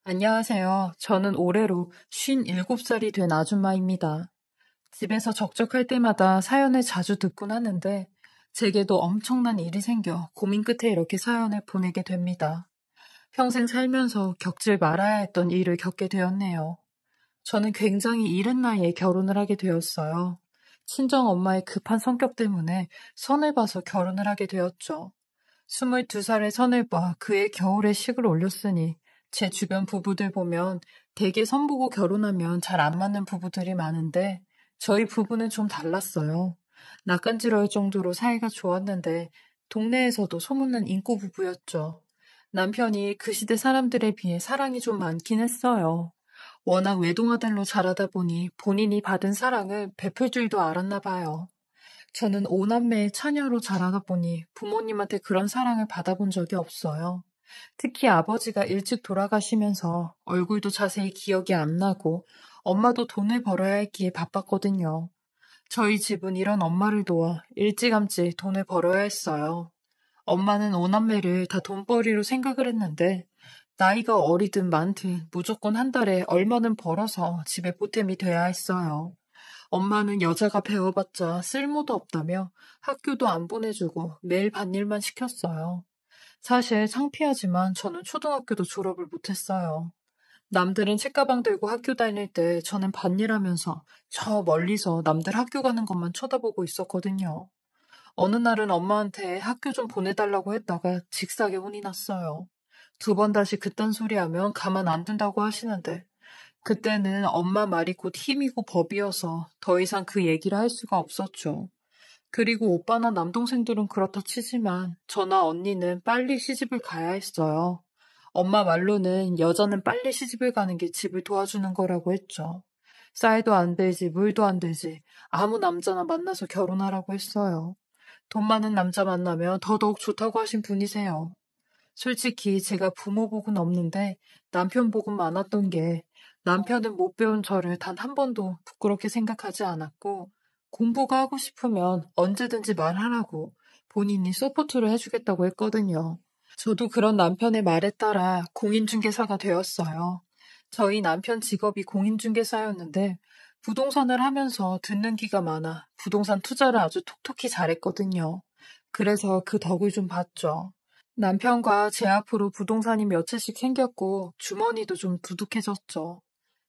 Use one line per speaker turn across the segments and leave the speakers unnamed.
안녕하세요. 저는 올해로 57살이 된 아줌마입니다. 집에서 적적할 때마다 사연을 자주 듣곤 하는데 제게도 엄청난 일이 생겨 고민 끝에 이렇게 사연을 보내게 됩니다. 평생 살면서 겪질 말아야 했던 일을 겪게 되었네요. 저는 굉장히 이른 나이에 결혼을 하게 되었어요. 친정 엄마의 급한 성격 때문에 선을 봐서 결혼을 하게 되었죠. 22살의 선을 봐 그의 겨울에 식을 올렸으니 제 주변 부부들 보면 대개 선보고 결혼하면 잘 안 맞는 부부들이 많은데 저희 부부는 좀 달랐어요. 낯간지러울 정도로 사이가 좋았는데 동네에서도 소문난 인고 부부였죠. 남편이 그 시대 사람들에 비해 사랑이 좀 많긴 했어요. 워낙 외동아들로 자라다 보니 본인이 받은 사랑을 베풀 줄도 알았나 봐요. 저는 오남매의 처녀로 자라다 보니 부모님한테 그런 사랑을 받아본 적이 없어요. 특히 아버지가 일찍 돌아가시면서 얼굴도 자세히 기억이 안 나고 엄마도 돈을 벌어야 했기에 바빴거든요. 저희 집은 이런 엄마를 도와 일찌감치 돈을 벌어야 했어요. 엄마는 오남매를 다 돈벌이로 생각을 했는데 나이가 어리든 많든 무조건 한 달에 얼마는 벌어서 집에 보탬이 돼야 했어요. 엄마는 여자가 배워봤자 쓸모도 없다며 학교도 안 보내주고 매일 밭일만 시켰어요. 사실 창피하지만 저는 초등학교도 졸업을 못했어요. 남들은 책가방 들고 학교 다닐 때 저는 밭일하면서 저 멀리서 남들 학교 가는 것만 쳐다보고 있었거든요. 어느 날은 엄마한테 학교 좀 보내달라고 했다가 직사게 혼이 났어요. 2번 다시 그딴 소리 하면 가만 안 둔다고 하시는데 그때는 엄마 말이 곧 힘이고 법이어서 더 이상 그 얘기를 할 수가 없었죠. 그리고 오빠나 남동생들은 그렇다 치지만 저나 언니는 빨리 시집을 가야 했어요. 엄마 말로는 여자는 빨리 시집을 가는 게 집을 도와주는 거라고 했죠. 쌀도 안 되지, 물도 안 되지. 아무 남자나 만나서 결혼하라고 했어요. 돈 많은 남자 만나면 더더욱 좋다고 하신 분이세요. 솔직히 제가 부모 복은 없는데 남편 복은 많았던 게 남편은 못 배운 저를 단 한 번도 부끄럽게 생각하지 않았고 공부가 하고 싶으면 언제든지 말하라고 본인이 서포트를 해주겠다고 했거든요. 저도 그런 남편의 말에 따라 공인중개사가 되었어요. 저희 남편 직업이 공인중개사였는데 부동산을 하면서 듣는 기가 많아 부동산 투자를 아주 톡톡히 잘했거든요. 그래서 그 덕을 좀 봤죠. 남편과 제 앞으로 부동산이 몇 채씩 생겼고 주머니도 좀 두둑해졌죠.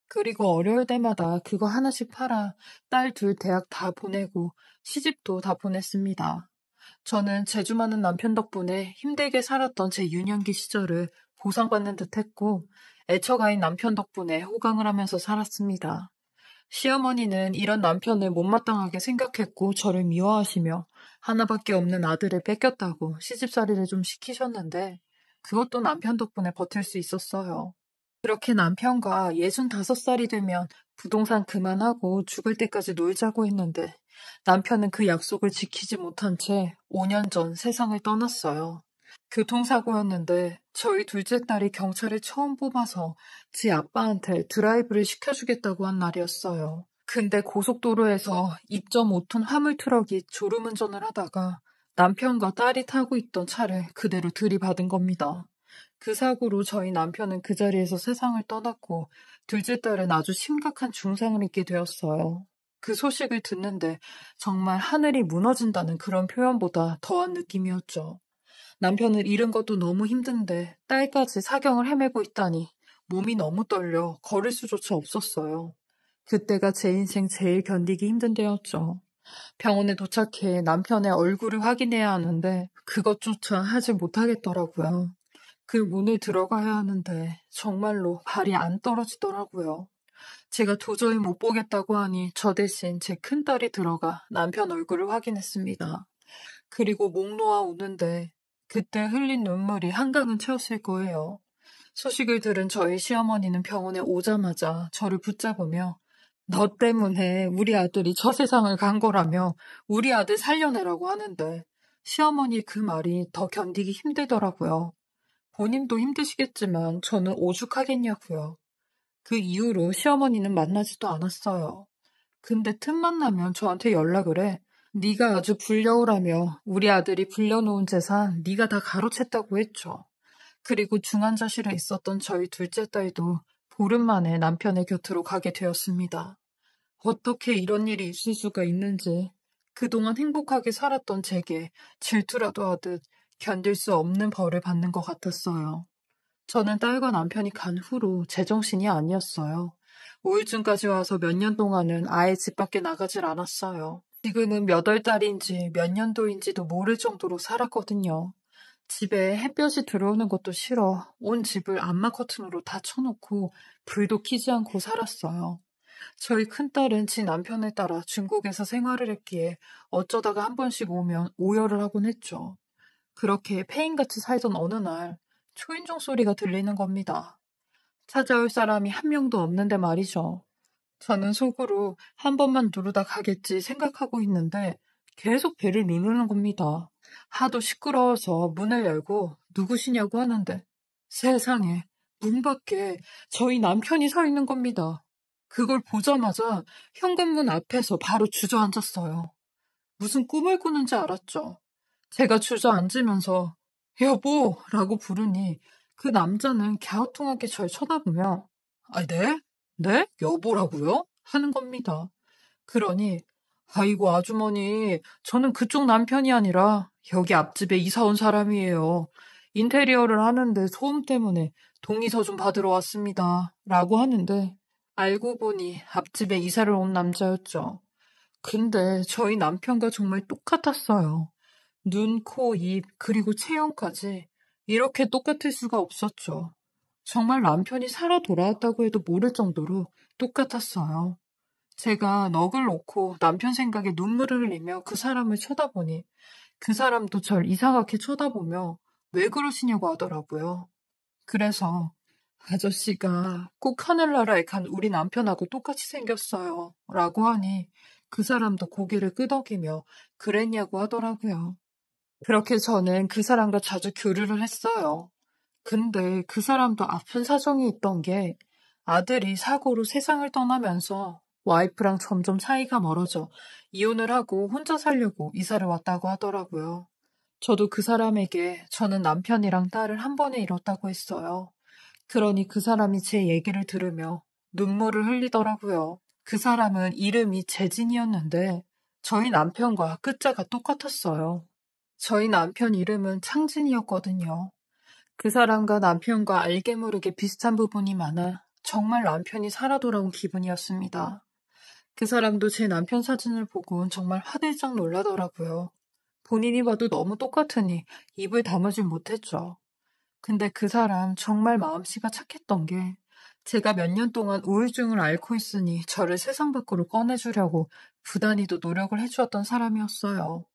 그리고 어려울 때마다 그거 하나씩 팔아 딸 둘 대학 다 보내고 시집도 다 보냈습니다. 저는 재주 많은 남편 덕분에 힘들게 살았던 제 유년기 시절을 보상받는 듯 했고 애처가인 남편 덕분에 호강을 하면서 살았습니다. 시어머니는 이런 남편을 못마땅하게 생각했고 저를 미워하시며 하나밖에 없는 아들을 뺏겼다고 시집살이를 좀 시키셨는데 그것도 남편 덕분에 버틸 수 있었어요. 그렇게 남편과 65살이 되면 부동산 그만하고 죽을 때까지 놀자고 했는데 남편은 그 약속을 지키지 못한 채 5년 전 세상을 떠났어요. 교통사고였는데 저희 둘째 딸이 경찰에 처음 뽑아서 지 아빠한테 드라이브를 시켜주겠다고 한 날이었어요. 근데 고속도로에서 2.5톤 화물 트럭이 졸음운전을 하다가 남편과 딸이 타고 있던 차를 그대로 들이받은 겁니다. 그 사고로 저희 남편은 그 자리에서 세상을 떠났고 둘째 딸은 아주 심각한 중상을 입게 되었어요. 그 소식을 듣는데 정말 하늘이 무너진다는 그런 표현보다 더한 느낌이었죠. 남편을 잃은 것도 너무 힘든데 딸까지 사경을 헤매고 있다니 몸이 너무 떨려 걸을 수조차 없었어요. 그때가 제 인생 제일 견디기 힘든 때였죠. 병원에 도착해 남편의 얼굴을 확인해야 하는데 그것조차 하지 못하겠더라고요. 그 문을 들어가야 하는데 정말로 발이 안 떨어지더라고요. 제가 도저히 못 보겠다고 하니 저 대신 제 큰딸이 들어가 남편 얼굴을 확인했습니다. 그리고 목 놓아 우는데 그때 흘린 눈물이 한강은 채웠을 거예요. 소식을 들은 저희 시어머니는 병원에 오자마자 저를 붙잡으며 너 때문에 우리 아들이 저 세상을 간 거라며 우리 아들 살려내라고 하는데 시어머니 그 말이 더 견디기 힘들더라고요. 본인도 힘드시겠지만 저는 오죽하겠냐고요. 그 이후로 시어머니는 만나지도 않았어요. 근데 틈만 나면 저한테 연락을 해. 네가 아주 불려오라며 우리 아들이 불려놓은 재산 네가 다 가로챘다고 했죠. 그리고 중환자실에 있었던 저희 둘째 딸도 보름 만에 남편의 곁으로 가게 되었습니다. 어떻게 이런 일이 있을 수가 있는지 그동안 행복하게 살았던 제게 질투라도 하듯 견딜 수 없는 벌을 받는 것 같았어요. 저는 딸과 남편이 간 후로 제정신이 아니었어요. 우울증까지 와서 몇 년 동안은 아예 집 밖에 나가질 않았어요. 지금은 몇 월 달인지 몇 년도인지도 모를 정도로 살았거든요. 집에 햇볕이 들어오는 것도 싫어 온 집을 암막 커튼으로 다 쳐놓고 불도 켜지 않고 살았어요. 저희 큰딸은 지 남편에 따라 중국에서 생활을 했기에 어쩌다가 한 번씩 오면 오열을 하곤 했죠. 그렇게 폐인같이 살던 어느 날 초인종 소리가 들리는 겁니다. 찾아올 사람이 한 명도 없는데 말이죠. 저는 속으로 한 번만 누르다 가겠지 생각하고 있는데 계속 배를 누르는 겁니다. 하도 시끄러워서 문을 열고 누구시냐고 하는데 세상에 문 밖에 저희 남편이 서 있는 겁니다. 그걸 보자마자 현관문 앞에서 바로 주저앉았어요. 무슨 꿈을 꾸는지 알았죠. 제가 주저앉으면서 여보라고 부르니 그 남자는 갸우뚱하게 절 쳐다보며 네? 네? 여보라고요? 하는 겁니다. 그러니 아이고 아주머니 저는 그쪽 남편이 아니라 여기 앞집에 이사 온 사람이에요. 인테리어를 하는데 소음 때문에 동의서 좀 받으러 왔습니다. 라고 하는데 알고 보니 앞집에 이사를 온 남자였죠. 근데 저희 남편과 정말 똑같았어요. 눈, 코, 입, 그리고 체형까지 이렇게 똑같을 수가 없었죠. 정말 남편이 살아 돌아왔다고 해도 모를 정도로 똑같았어요. 제가 넋을 놓고 남편 생각에 눈물을 흘리며 그 사람을 쳐다보니 그 사람도 절 이상하게 쳐다보며 왜 그러시냐고 하더라고요. 그래서 아저씨가 꼭 하늘나라에 간 우리 남편하고 똑같이 생겼어요. 라고 하니 그 사람도 고개를 끄덕이며 그랬냐고 하더라고요. 그렇게 저는 그 사람과 자주 교류를 했어요. 근데 그 사람도 아픈 사정이 있던 게 아들이 사고로 세상을 떠나면서 와이프랑 점점 사이가 멀어져 이혼을 하고 혼자 살려고 이사를 왔다고 하더라고요. 저도 그 사람에게 저는 남편이랑 딸을 한 번에 잃었다고 했어요. 그러니 그 사람이 제 얘기를 들으며 눈물을 흘리더라고요. 그 사람은 이름이 재진이었는데 저희 남편과 끝자가 똑같았어요. 저희 남편 이름은 창진이었거든요. 그 사람과 남편과 알게 모르게 비슷한 부분이 많아 정말 남편이 살아 돌아온 기분이었습니다. 그 사람도 제 남편 사진을 보곤 정말 화들짝 놀라더라고요. 본인이 봐도 너무 똑같으니 입을 다무질 못했죠. 근데 그 사람 정말 마음씨가 착했던 게 제가 몇 년 동안 우울증을 앓고 있으니 저를 세상 밖으로 꺼내주려고 부단히도 노력을 해주었던 사람이었어요.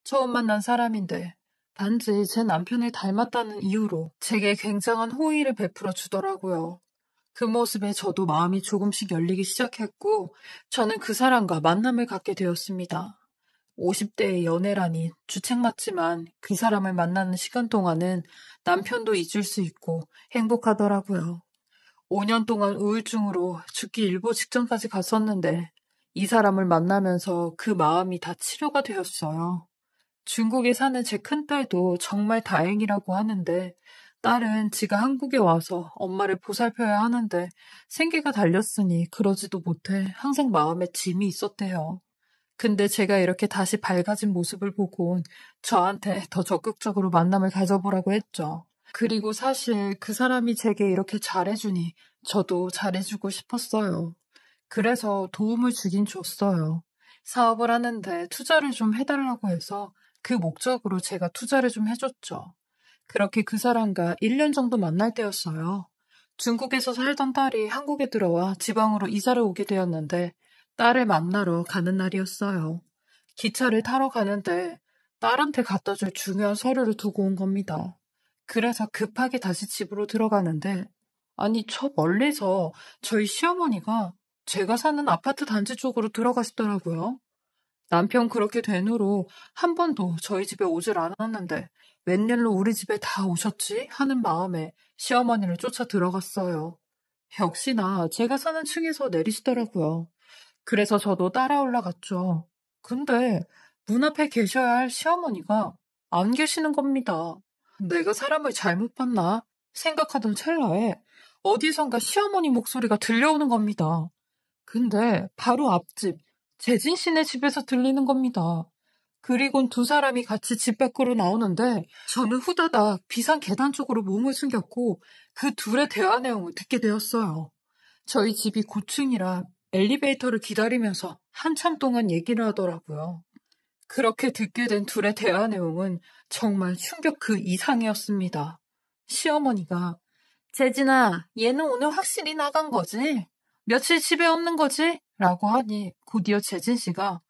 처음 만난 사람인데 단지 제 남편을 닮았다는 이유로 제게 굉장한 호의를 베풀어 주더라고요. 그 모습에 저도 마음이 조금씩 열리기 시작했고 저는 그 사람과 만남을 갖게 되었습니다. 50대의 연애라니 주책 맞지만 그 사람을 만나는 시간 동안은 남편도 잊을 수 있고 행복하더라고요. 5년 동안 우울증으로 죽기 일보 직전까지 갔었는데 이 사람을 만나면서 그 마음이 다 치료가 되었어요. 중국에 사는 제 큰딸도 정말 다행이라고 하는데 딸은 지가 한국에 와서 엄마를 보살펴야 하는데 생계가 달렸으니 그러지도 못해 항상 마음에 짐이 있었대요. 근데 제가 이렇게 다시 밝아진 모습을 보곤 저한테 더 적극적으로 만남을 가져보라고 했죠. 그리고 사실 그 사람이 제게 이렇게 잘해주니 저도 잘해주고 싶었어요. 그래서 도움을 주긴 줬어요. 사업을 하는데 투자를 좀 해달라고 해서 그 목적으로 제가 투자를 좀 해줬죠. 그렇게 그 사람과 1년 정도 만날 때였어요. 중국에서 살던 딸이 한국에 들어와 지방으로 이사를 오게 되었는데 딸을 만나러 가는 날이었어요. 기차를 타러 가는데 딸한테 갖다 줄 중요한 서류를 두고 온 겁니다. 그래서 급하게 다시 집으로 들어가는데 아니 저 멀리서 저희 시어머니가 제가 사는 아파트 단지 쪽으로 들어가시더라고요. 남편 그렇게 된 후로 한 번도 저희 집에 오질 않았는데 웬일로 우리 집에 다 오셨지? 하는 마음에 시어머니를 쫓아 들어갔어요. 역시나 제가 사는 층에서 내리시더라고요. 그래서 저도 따라 올라갔죠. 근데 문 앞에 계셔야 할 시어머니가 안 계시는 겁니다. 내가 사람을 잘못 봤나 생각하던 찰나에 어디선가 시어머니 목소리가 들려오는 겁니다. 근데 바로 앞집 재진 씨네 집에서 들리는 겁니다. 그리곤 두 사람이 같이 집 밖으로 나오는데 저는 후다닥 비상 계단 쪽으로 몸을 숨겼고 그 둘의 대화 내용을 듣게 되었어요. 저희 집이 고층이라 엘리베이터를 기다리면서 한참 동안 얘기를 하더라고요. 그렇게 듣게 된 둘의 대화 내용은 정말 충격 그 이상이었습니다. 시어머니가 재진아, 얘는 오늘 확실히 나간 거지? 며칠 집에 없는 거지? 라고 하니 곧이어 재진 씨가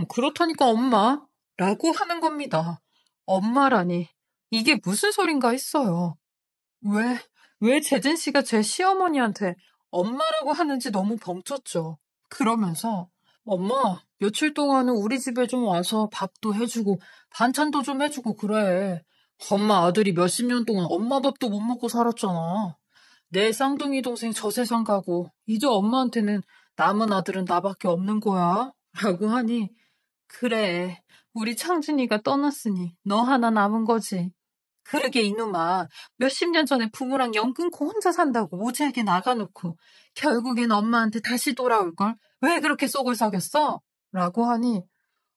그렇다니까 엄마 라고 하는 겁니다. 엄마라니 이게 무슨 소린가 했어요. 왜 재진 씨가 제 시어머니한테 엄마라고 하는지 너무 벙쪘죠. 그러면서 엄마 며칠 동안은 우리 집에 좀 와서 밥도 해주고 반찬도 좀 해주고 그래. 엄마 아들이 몇십 년 동안 엄마 밥도 못 먹고 살았잖아. 내 쌍둥이 동생 저 세상 가고 이제 엄마한테는 남은 아들은 나밖에 없는 거야. 라고 하니 그래 우리 창준이가 떠났으니 너 하나 남은 거지. 그러게 이놈아 몇십 년 전에 부모랑 연 끊고 혼자 산다고 모지에게 나가놓고 결국엔 엄마한테 다시 돌아올걸? 왜 그렇게 속을 썩였어? 라고 하니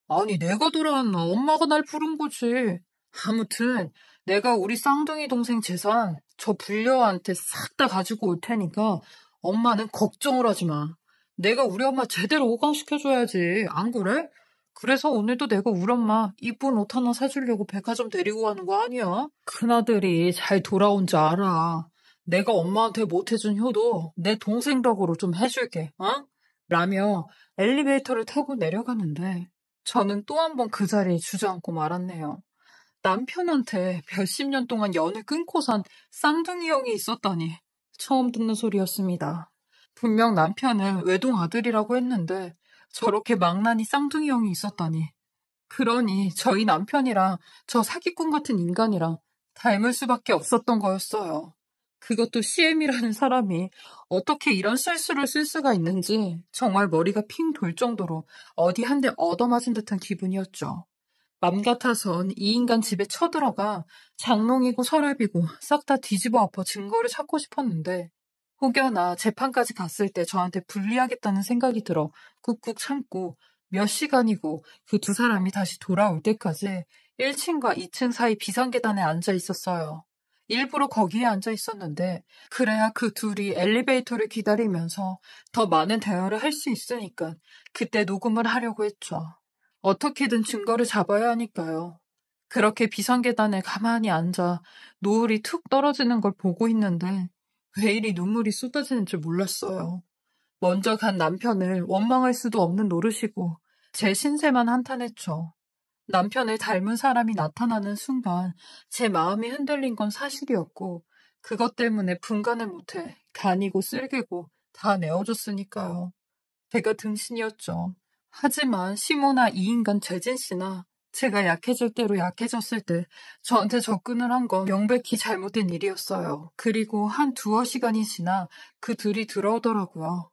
아니 내가 돌아왔나 엄마가 날 부른 거지. 아무튼 내가 우리 쌍둥이 동생 재산 저 불려한테 싹 다 가지고 올 테니까 엄마는 걱정을 하지 마. 내가 우리 엄마 제대로 호강시켜줘야지. 안 그래? 그래서 오늘도 내가 우리 엄마 이쁜 옷 하나 사주려고 백화점 데리고 가는 거 아니야? 큰아들이 잘 돌아온 줄 알아. 내가 엄마한테 못해준 효도 내 동생 덕으로 좀 해줄게. 어? 라며 엘리베이터를 타고 내려가는데 저는 또 한 번 그 자리에 주저앉고 말았네요. 남편한테 몇십 년 동안 연을 끊고 산 쌍둥이 형이 있었다니 처음 듣는 소리였습니다. 분명 남편은 외동 아들이라고 했는데 저렇게 망나니 쌍둥이 형이 있었다니. 그러니 저희 남편이랑 저 사기꾼 같은 인간이랑 닮을 수밖에 없었던 거였어요. 그것도 CM이라는 사람이 어떻게 이런 실수를 쓸 수가 있는지 정말 머리가 핑 돌 정도로 어디 한 대 얻어맞은 듯한 기분이었죠. 맘 같아선 이 인간 집에 쳐들어가 장롱이고 서랍이고 싹 다 뒤집어 엎어 증거를 찾고 싶었는데 혹여나 재판까지 갔을 때 저한테 불리하겠다는 생각이 들어 꾹꾹 참고 몇 시간이고 그 두 사람이 다시 돌아올 때까지 1층과 2층 사이 비상계단에 앉아 있었어요. 일부러 거기에 앉아 있었는데 그래야 그 둘이 엘리베이터를 기다리면서 더 많은 대화를 할 수 있으니까 그때 녹음을 하려고 했죠. 어떻게든 증거를 잡아야 하니까요. 그렇게 비상계단에 가만히 앉아 노을이 툭 떨어지는 걸 보고 있는데 왜 이리 눈물이 쏟아지는 줄 몰랐어요. 먼저 간 남편을 원망할 수도 없는 노릇이고 제 신세만 한탄했죠. 남편을 닮은 사람이 나타나는 순간 제 마음이 흔들린 건 사실이었고 그것 때문에 분간을 못해 간이고 쓸개고 다 내어줬으니까요. 제가 등신이었죠. 하지만 시모나 이 인간 재진 씨나 제가 약해질 대로 약해졌을 때 저한테 접근을 한 건 명백히 잘못된 일이었어요. 그리고 한 두어 시간이 지나 그 둘이 들어오더라고요.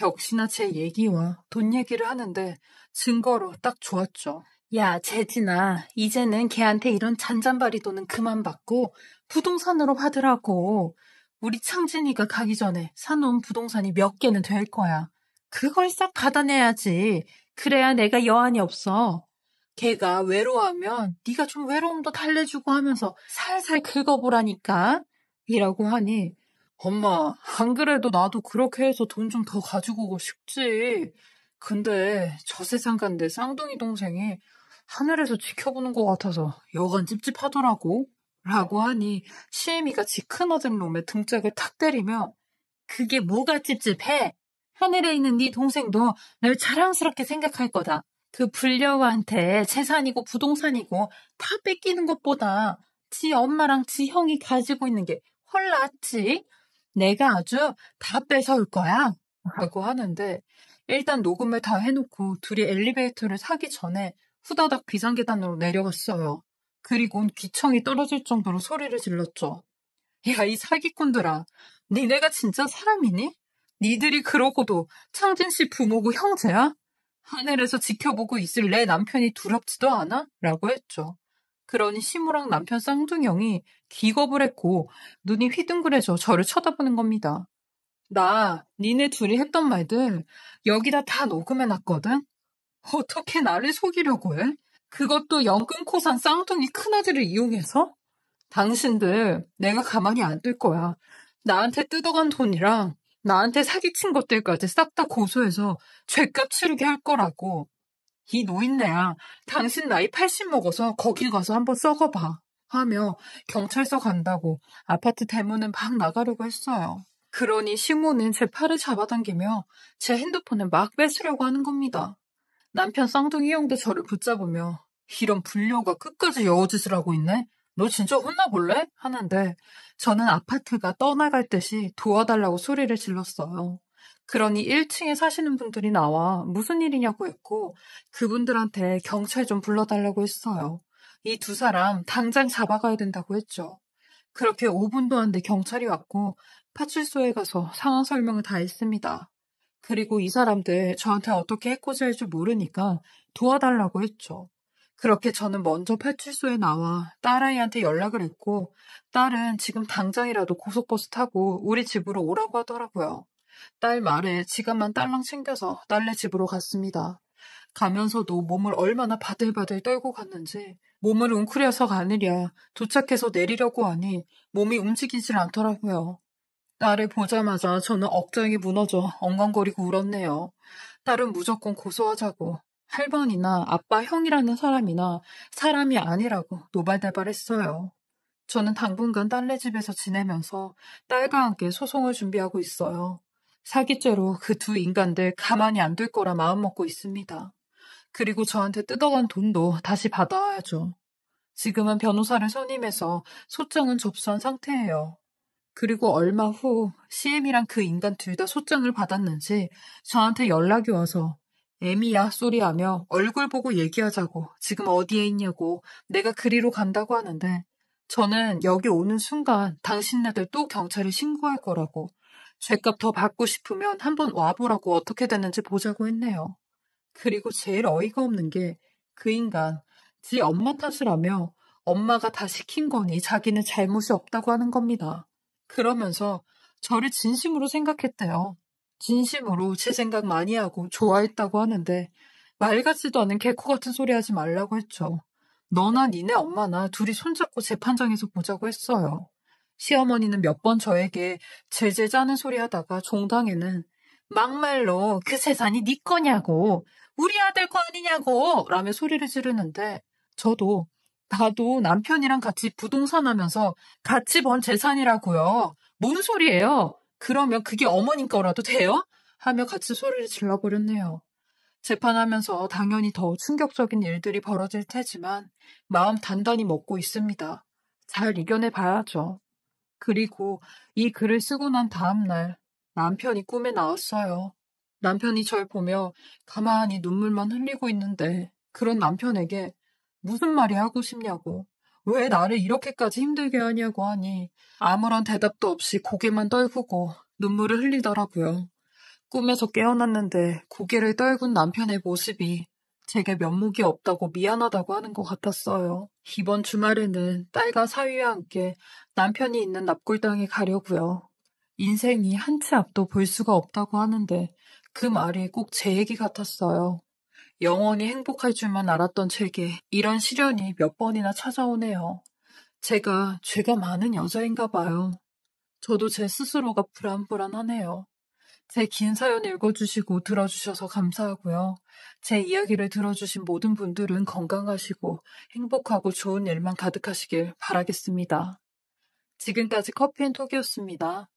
역시나 제 얘기와 돈 얘기를 하는데 증거로 딱 좋았죠. 야, 재진아, 이제는 걔한테 이런 잔잔바리 돈은 그만 받고 부동산으로 하더라고. 우리 창진이가 가기 전에 사놓은 부동산이 몇 개는 될 거야. 그걸 싹 받아내야지. 그래야 내가 여한이 없어. 걔가 외로워하면 네가 좀 외로움도 달래주고 하면서 살살 긁어보라니까. 이라고 하니 엄마, 안 그래도 나도 그렇게 해서 돈 좀 더 가지고 오고 싶지. 근데 저 세상 간데 쌍둥이 동생이 하늘에서 지켜보는 것 같아서 여간 찝찝하더라고. 라고 하니 시애미가 지 큰아들 놈의 등짝을 탁 때리며 그게 뭐가 찝찝해? 하늘에 있는 네 동생도 널 자랑스럽게 생각할 거다. 그 불려한테 재산이고 부동산이고 다 뺏기는 것보다 지 엄마랑 지 형이 가지고 있는 게 훨 낫지. 내가 아주 다 뺏어올 거야. 라고 하는데 일단 녹음을 다 해놓고 둘이 엘리베이터를 타기 전에 후다닥 비상계단으로 내려갔어요. 그리곤 귀청이 떨어질 정도로 소리를 질렀죠. 야, 이 사기꾼들아. 니네가 진짜 사람이니? 니들이 그러고도 창진 씨 부모고 형제야? 하늘에서 지켜보고 있을 내 남편이 두렵지도 않아? 라고 했죠. 그러니 시무랑 남편 쌍둥이 기겁을 했고 눈이 휘둥그레져 저를 쳐다보는 겁니다. 나 니네 둘이 했던 말들 여기다 다 녹음해놨거든? 어떻게 나를 속이려고 해? 그것도 연 끊고 산 쌍둥이 큰아들을 이용해서? 당신들 내가 가만히 안 둘 거야. 나한테 뜯어간 돈이랑 나한테 사기친 것들까지 싹 다 고소해서 죗값 치르게 할 거라고. 이 노인네야, 당신 나이 80 먹어서 거기 가서 한번 썩어봐. 하며 경찰서 간다고 아파트 대문은 막 나가려고 했어요. 그러니 시모는 제 팔을 잡아당기며 제 핸드폰을 막 뺏으려고 하는 겁니다. 남편 쌍둥이 형도 저를 붙잡으며 이런 불려가 끝까지 여우짓을 하고 있네? 너 진짜 혼나볼래? 하는데 저는 아파트가 떠나갈 듯이 도와달라고 소리를 질렀어요. 그러니 1층에 사시는 분들이 나와 무슨 일이냐고 했고 그분들한테 경찰 좀 불러달라고 했어요. 이 두 사람 당장 잡아가야 된다고 했죠. 그렇게 5분도 안 돼 경찰이 왔고 파출소에 가서 상황 설명을 다 했습니다. 그리고 이 사람들 저한테 어떻게 해코지 줄 모르니까 도와달라고 했죠. 그렇게 저는 먼저 파출소에 나와 딸아이한테 연락을 했고 딸은 지금 당장이라도 고속버스 타고 우리 집으로 오라고 하더라고요. 딸 말에 지갑만 딸랑 챙겨서 딸네 집으로 갔습니다. 가면서도 몸을 얼마나 바들바들 떨고 갔는지 몸을 웅크려서 가느랴 도착해서 내리려고 하니 몸이 움직이질 않더라고요. 딸을 보자마자 저는 억장이 무너져 엉엉거리고 울었네요. 딸은 무조건 고소하자고 할머니나 아빠 형이라는 사람이나 사람이 아니라고 노발대발했어요. 저는 당분간 딸네 집에서 지내면서 딸과 함께 소송을 준비하고 있어요. 사기죄로 그 두 인간들 가만히 안 둘 거라 마음먹고 있습니다. 그리고 저한테 뜯어간 돈도 다시 받아와야죠. 지금은 변호사를 선임해서 소장은 접수한 상태예요. 그리고 얼마 후 CM이랑 그 인간 둘 다 소장을 받았는지 저한테 연락이 와서 애미야 소리하며 얼굴 보고 얘기하자고 지금 어디에 있냐고 내가 그리로 간다고 하는데 저는 여기 오는 순간 당신네들 또 경찰에 신고할 거라고 죗값 더 받고 싶으면 한번 와보라고 어떻게 됐는지 보자고 했네요. 그리고 제일 어이가 없는 게 그 인간 지 엄마 탓을 하며 엄마가 다 시킨 거니 자기는 잘못이 없다고 하는 겁니다. 그러면서 저를 진심으로 생각했대요. 진심으로 제 생각 많이 하고 좋아했다고 하는데 말 같지도 않은 개코 같은 소리 하지 말라고 했죠. 너나 니네 엄마나 둘이 손잡고 재판장에서 보자고 했어요. 시어머니는 몇 번 저에게 제재 짜는 소리 하다가 종당에는 막말로 그 재산이 네 거냐고 우리 아들 거 아니냐고 라며 소리를 지르는데 저도 나도 남편이랑 같이 부동산 하면서 같이 번 재산이라고요. 뭔 소리예요? 그러면 그게 어머님 거라도 돼요? 하며 같이 소리를 질러버렸네요. 재판하면서 당연히 더 충격적인 일들이 벌어질 테지만 마음 단단히 먹고 있습니다. 잘 이겨내 봐야죠. 그리고 이 글을 쓰고 난 다음 날 남편이 꿈에 나왔어요. 남편이 절 보며 가만히 눈물만 흘리고 있는데 그런 남편에게 무슨 말이 하고 싶냐고 왜 나를 이렇게까지 힘들게 하냐고 하니 아무런 대답도 없이 고개만 떨구고 눈물을 흘리더라고요. 꿈에서 깨어났는데 고개를 떨군 남편의 모습이 제게 면목이 없다고 미안하다고 하는 것 같았어요. 이번 주말에는 딸과 사위와 함께 남편이 있는 납골당에 가려고요. 인생이 한 치 앞도 볼 수가 없다고 하는데 그 말이 꼭 제 얘기 같았어요. 영원히 행복할 줄만 알았던 제게 이런 시련이 몇 번이나 찾아오네요. 제가 죄가 많은 여자인가 봐요. 저도 제 스스로가 불안불안하네요. 제 긴 사연 읽어주시고 들어주셔서 감사하고요. 제 이야기를 들어주신 모든 분들은 건강하시고 행복하고 좋은 일만 가득하시길 바라겠습니다. 지금까지 커피앤톡이었습니다.